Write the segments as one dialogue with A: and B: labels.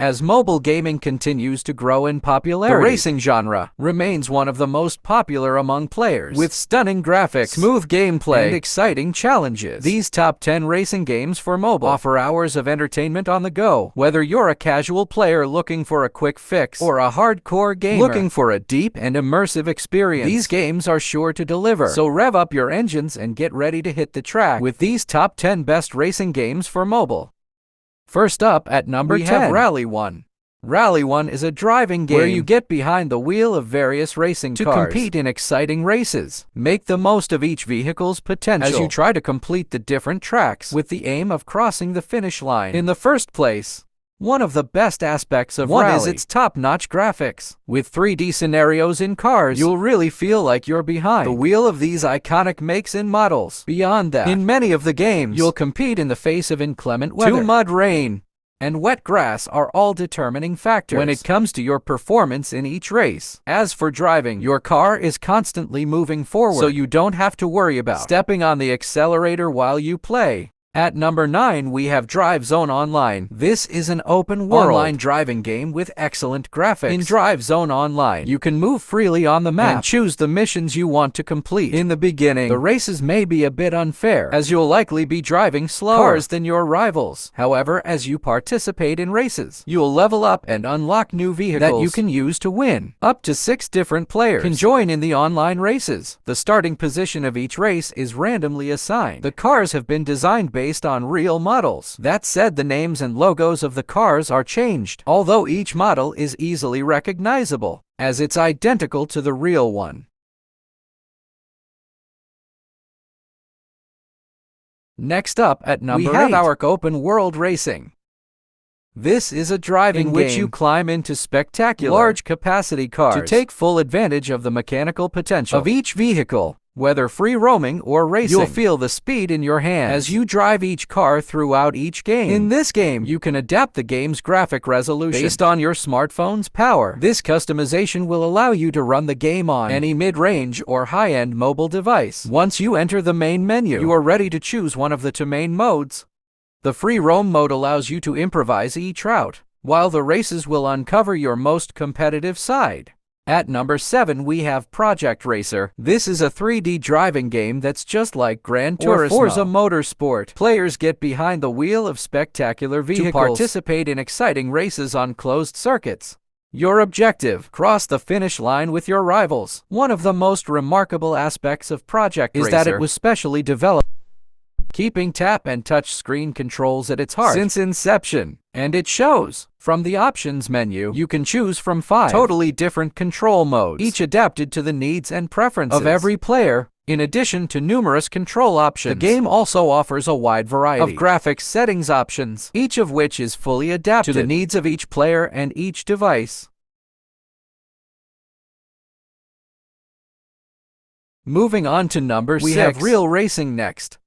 A: As mobile gaming continues to grow in popularity, the racing genre remains one of the most popular among players. With stunning graphics, smooth gameplay, and exciting challenges, these top 10 racing games for mobile offer hours of entertainment on the go. Whether you're a casual player looking for a quick fix or a hardcore gamer looking for a deep and immersive experience, these games are sure to deliver. So rev up your engines and get ready to hit the track with these top 10 best racing games for mobile. First up at number 10, we have Rally 1. Rally 1 is a driving game where you get behind the wheel of various racing cars to compete in exciting races. Make the most of each vehicle's potential as you try to complete the different tracks with the aim of crossing the finish line. In the first place, one of the best aspects of Rally is its top-notch graphics. With 3D scenarios in cars, you'll really feel like you're behind the wheel of these iconic makes and models. Beyond that, in many of the games, you'll compete in the face of inclement weather. Mud, rain, and wet grass are all determining factors when it comes to your performance in each race. As for driving, your car is constantly moving forward, so you don't have to worry about stepping on the accelerator while you play. At number 9, we have Drive Zone Online. This is an open-world online driving game with excellent graphics. In Drive Zone Online, you can move freely on the map and choose the missions you want to complete. In the beginning, the races may be a bit unfair, as you'll likely be driving slower cars than your rivals. However, as you participate in races, you'll level up and unlock new vehicles that you can use to win. Up to 6 different players can join in the online races. The starting position of each race is randomly assigned. The cars have been designed based on real models. That said, the names and logos of the cars are changed, although each model is easily recognizable, as it's identical to the real one. Next up at number 8, we have Ark Open World Racing. This is a driving game in which you climb into spectacular, large-capacity cars to take full advantage of the mechanical potential of each vehicle. Whether free roaming or racing, you'll feel the speed in your hands as you drive each car throughout each game. In this game, you can adapt the game's graphic resolution based on your smartphone's power. This customization will allow you to run the game on any mid-range or high-end mobile device. Once you enter the main menu, you are ready to choose one of the 2 main modes. The free roam mode allows you to improvise each route, while the races will uncover your most competitive side. At number 7, we have Project Racer. This is a 3D driving game that's just like Gran Turismo or Forza Motorsport. Players get behind the wheel of spectacular vehicles to participate in exciting races on closed circuits. Your objective: cross the finish line with your rivals. One of the most remarkable aspects of Project Racer is that it was specially developed, keeping tap and touch screen controls at its heart since inception. And it shows. From the options menu, you can choose from 5 totally different control modes, each adapted to the needs and preferences of every player. In addition to numerous control options, the game also offers a wide variety of graphics settings options, each of which is fully adapted to the needs of each player and each device. Moving on to number 6, we have Real Racing next.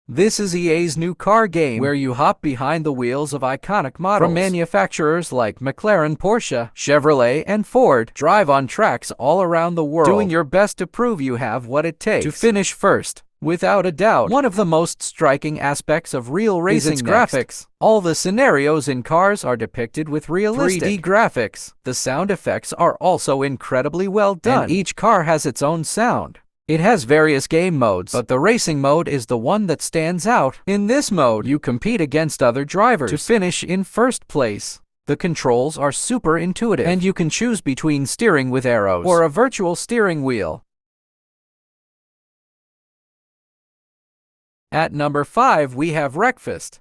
A: This is EA's new car game where you hop behind the wheels of iconic models from manufacturers like McLaren, Porsche, Chevrolet, and Ford. Drive on tracks all around the world, doing your best to prove you have what it takes to finish first. Without a doubt, one of the most striking aspects of Real Racing is its graphics. All the scenarios in cars are depicted with realistic 3D graphics. The sound effects are also incredibly well done, and each car has its own sound. It has various game modes, but the racing mode is the one that stands out. In this mode, you compete against other drivers to finish in first place. The controls are super intuitive, and you can choose between steering with arrows or a virtual steering wheel. At number 5, we have Wreckfest.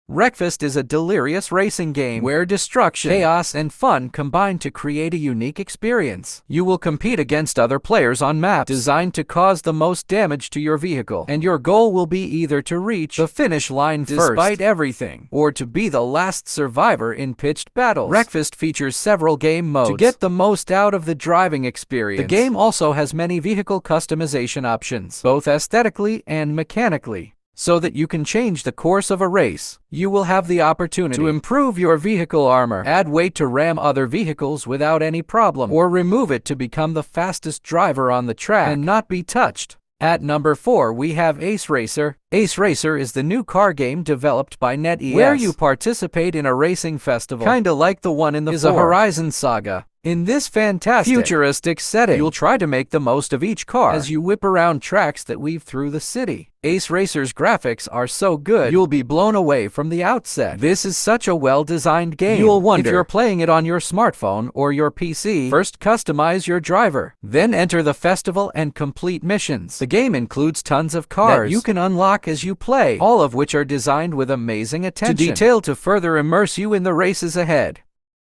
A: Wreckfest is a delirious racing game where destruction, chaos, and fun combine to create a unique experience. You will compete against other players on maps designed to cause the most damage to your vehicle, and your goal will be either to reach the finish line despite everything, or to be the last survivor in pitched battles. Wreckfest features several game modes to get the most out of the driving experience. The game also has many vehicle customization options, both aesthetically and mechanically, so that you can change the course of a race. You will have the opportunity to improve your vehicle armor, add weight to ram other vehicles without any problem, or remove it to become the fastest driver on the track and not be touched. At number 4, we have Ace Racer. Ace Racer is the new car game developed by NetEase, where you participate in a racing festival, kinda like the one in the Forza Horizon saga. In this fantastic, futuristic setting, you'll try to make the most of each car as you whip around tracks that weave through the city. Ace Racer's graphics are so good, you'll be blown away from the outset. This is such a well-designed game. You'll wonder if you're playing it on your smartphone or your PC. First, customize your driver. Then enter the festival and complete missions. The game includes tons of cars that you can unlock as you play, all of which are designed with amazing attention to detail to further immerse you in the races ahead.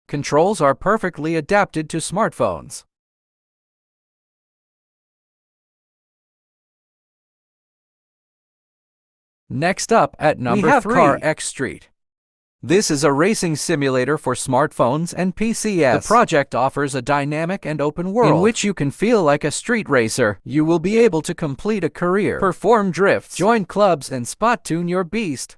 A: Controls are perfectly adapted to smartphones. Next up, at number 3, we have Car X Street. This is a racing simulator for smartphones and PCs. The project offers a dynamic and open world in which you can feel like a street racer. You will be able to complete a career, perform drifts, join clubs, and spot tune your beast.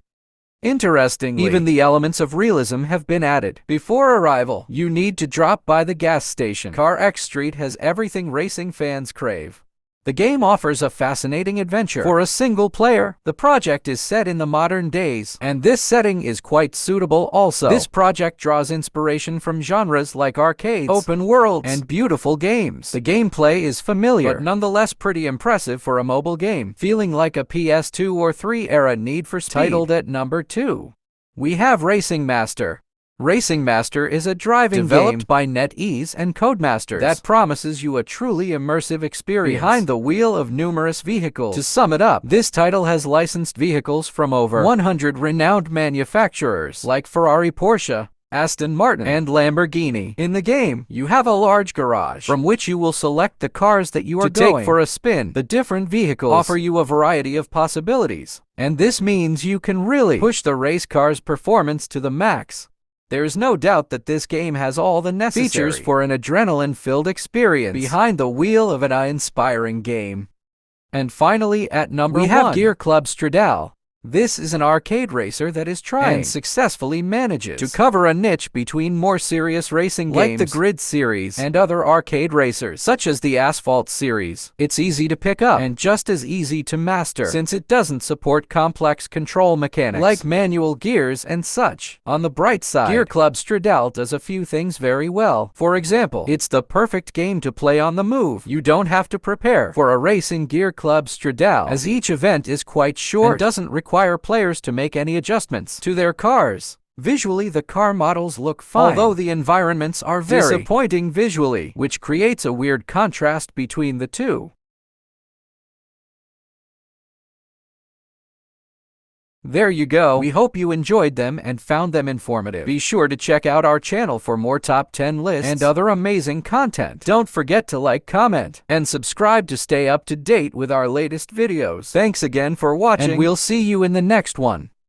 A: Interestingly, even the elements of realism have been added. Before arrival, you need to drop by the gas station. Car X Street has everything racing fans crave. The game offers a fascinating adventure for a single player. The project is set in the modern days, and this setting is quite suitable also. This project draws inspiration from genres like arcades, open worlds, and beautiful games. The gameplay is familiar, but nonetheless pretty impressive for a mobile game, feeling like a PS2 or 3 era Need for Speed. Titled at number 2, we have Racing Master. Racing Master is a driving game developed by NetEase and Codemasters that promises you a truly immersive experience behind the wheel of numerous vehicles. To sum it up, this title has licensed vehicles from over 100 renowned manufacturers like Ferrari, Porsche, Aston Martin, and Lamborghini. In the game, you have a large garage from which you will select the cars that you are going to take for a spin. The different vehicles offer you a variety of possibilities, and this means you can really push the race car's performance to the max. There's no doubt that this game has all the necessary features for an adrenaline-filled experience behind the wheel of an awe-inspiring game. And finally, at number 1, we have Gear Club Stradale. This is an arcade racer that is trying and successfully manages to cover a niche between more serious racing games like the Grid series and other arcade racers such as the Asphalt series. It's easy to pick up and just as easy to master since it doesn't support complex control mechanics like manual gears and such. On the bright side, Gear Club Stradale does a few things very well. For example, it's the perfect game to play on the move. You don't have to prepare for a race in Gear Club Stradale as each event is quite short and doesn't require players to make any adjustments to their cars. Visually, the car models look fine, although the environments are very disappointing visually, which creates a weird contrast between the two. There you go. We hope you enjoyed them and found them informative. Be sure to check out our channel for more top 10 lists and other amazing content. Don't forget to like, comment, and subscribe to stay up to date with our latest videos. Thanks again for watching, and we'll see you in the next one.